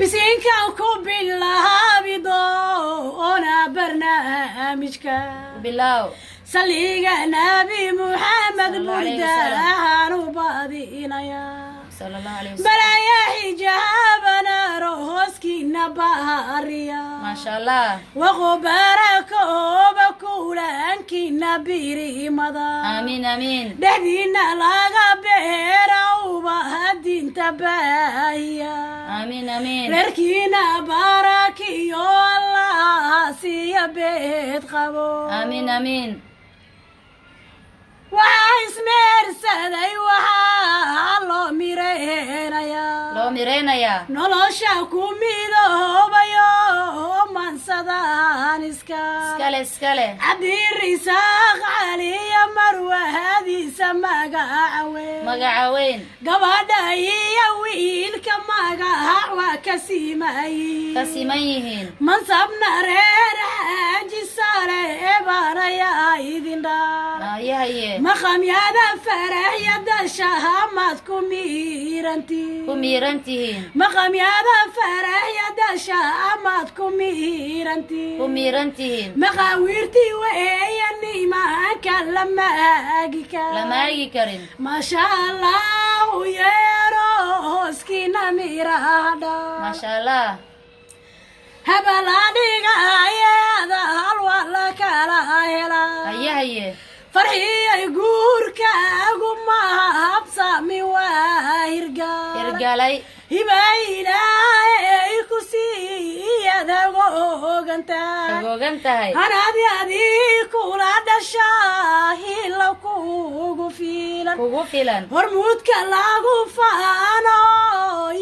بسينك بالله بدو أنا برنامجك بالله صليق نبي محمد بردان وباضينا يا صلى الله عليه وسلم بلا يا حجابنا روسكي نباريا ما شاء الله وغبارك وبكولانك نبيري مضى آمين آمين دهدينا لاغا بيرا وبهدين تباهيا آمين آمين ركينا باركي الله سيا بيت خبو آمين آمين وعايز مرسدي وحا الله ميرينايا لو ميرينايا nolosha ku midoobayo mansadaan iskale cabdirisaaq caliya marwahadiisa magacaweyn gabadha iyo wiilka magac waa ka siman yihiin mansabna reer xaaji sare eebanaya idin dhaa maqamyada faraxyada shahamad ku miirantihiin maqamyada faraxyada shahamad ku miirantihiin maqaawirtii weeya nimanka lama aagi karin maasha allah yeero hooskina miradha maasha allah habalaadhiga ayada halwa la kala hela haye farxiyay guurkaagu mahabsami waa hirgalay hibaylay ku siiyadago ogantahay hanaadi adii kula dhashaa hila kugu filan hormuudka lagu faano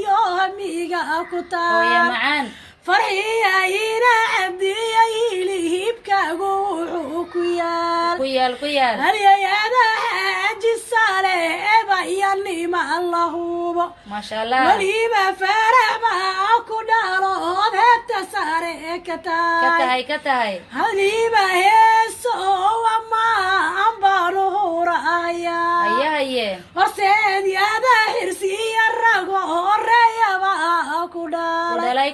iyo hamiga ku taa farxiyayna cabdiyayli hibkaagu wuxuu ku yaal halyayada xaaji sale ebaya nima allahubo maasha allah waliba farax baa ku dhalood hebta sare ka tahay haliba heeso wama ambanu huraya horseedyada xirsiya rago horeeyaba ku dhalay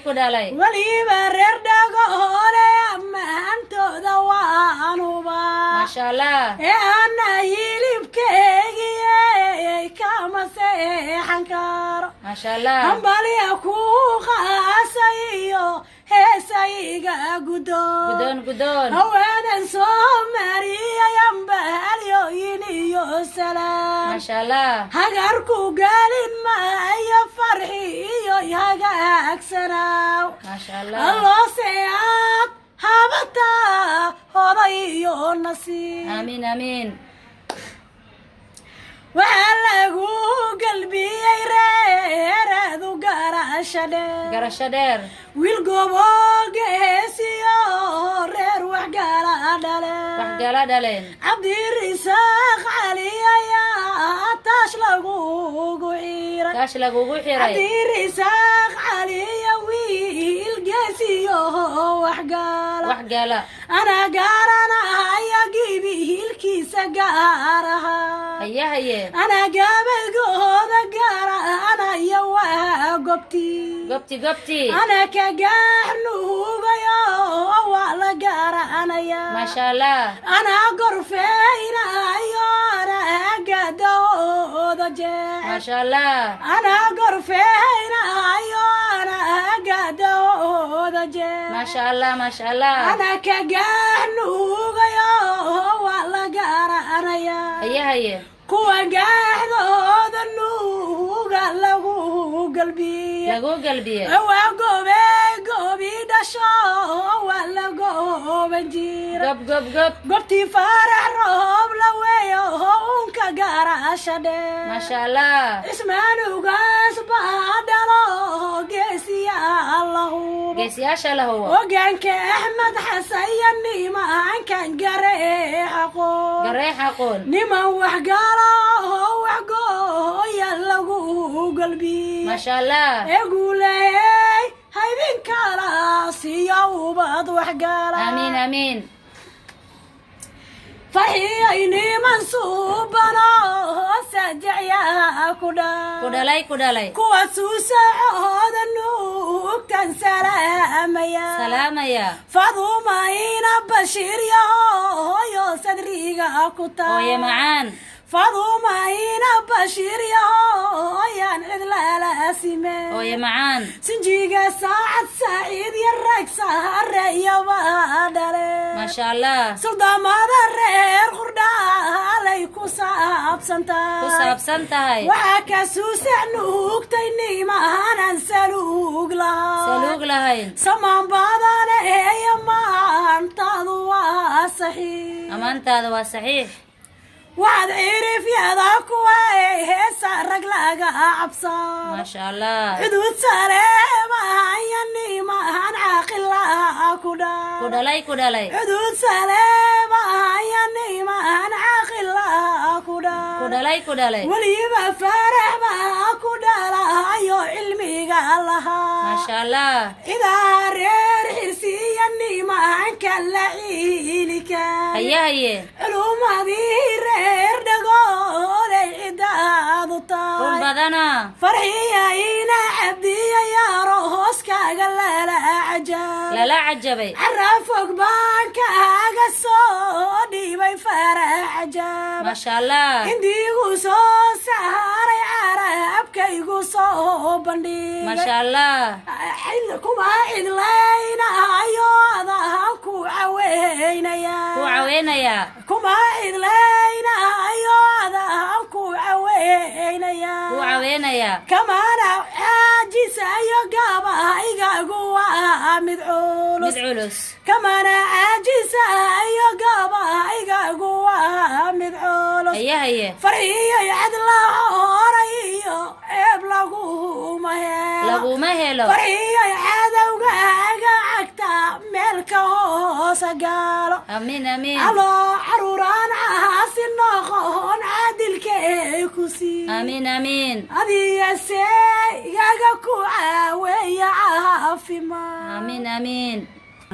waliba reer dhago hore ammaantooda waanuba maasha allah ee ana hilibkeegiyey kama seexan karo maasha allah hambalya ku qaasayo heesayga gudoon hawaadan soo mariyay ambahalyoyin iyo salaam maasha allah hagarku galin maayo farxi iyo hagaagsanaaw maasha allah alloo seead habata hoday iyo nasiib amiin amiin waxaa lagu galbiyey reeradu garasho dheer wiil goboogeesiyo reer waxgala dhaleen cabdirisaaq cali ayaa taash lagugu xiray cabdirisaaq caliya wiil geesiyo waxgala ana garanaya gibi hilkiisa gaaraha ana gabalgooda garanaya waa gobti ana ka gaarnuugayo waa la garanaya maasha allah ana gorfeynayo ana gadooda jeex maasha allah ana gorfeynayo ana gadooda jeex maasha allah maasha allah ana ka gaarnuugayo waa la garanaya haye kuwa gaaxdooda nuuga lagu galbiye waa goobi dhasho waa la gooban jira gobtii faarax roob la weeyo unka garasha dheer maasha allah ismaanugaas baa dhalo geesiyaasha lahubo ogaanka axmed xasaya nimankan gareexaqoon niman waxgalo waxgooya lagu galbiye maasha allah eguuley haybinkala siya ubad waxgala amiin amiin farxiyay niman suubano sajacyaa ku dhalay ku dhalay kuwa suusacooda nuug سلاميا فاطمة هنا بشير يا صدريقة كتا ويا معان فاطمة هنا بشير يا نعدل سيمين ويا معان سنجيقة ساعة سعيد يرك سهر يا بادري ما شاء الله سلطان ماذا الرير خردا عليكو ساب سنتا كسب سنتهاي وحكا سوسع نوكتيني ما هنسلوق لها سلوق لهين سمان بادانا يا ما انتظوا صحيح أمانت هذا صحيح وعد عرف يا ذاك وهسا رجلك عبصا ما شاء الله حدود سلامة يني ما هنعقل لها كدلي كدلي حدود سلامة يني ما هنعقل لها كدلي كدلي ولي ما فرح ما كدلا يا علمي قال لها ما شاء الله إذا رير حرسي يني ما هنكلا إليك هيا هيا علوم هذه دقول عداد طاي قول بدنا فرحي هنا عبدي يا روسكا قال لا عجب لا عجبي عرفك بانك قصودي بي فرح عجب ما شاء الله عندي قصو سهري عربك يقصو بندي ما شاء الله عندكم عيد لينا أيوة كو عوينا يا كو عوينا يا كما عيد لينا أيوة كو عوينا يا كو عوينا يا كما أنا عاجز أيوة قابا إيقا مدعولس مدعولس كما أنا عاجز أيوة قابا إيقا مدعولس هيا هيا فرحي عدل هوريو إبلغو مهيلو لغو مهلو فرحي عدوغا عكتا ملك هوس قالو أمين أمين الله عروران عاسي النغون عادل كيكوسي أمين أمين هذه يا سي يا كو عاوي عافي ما أمين أمين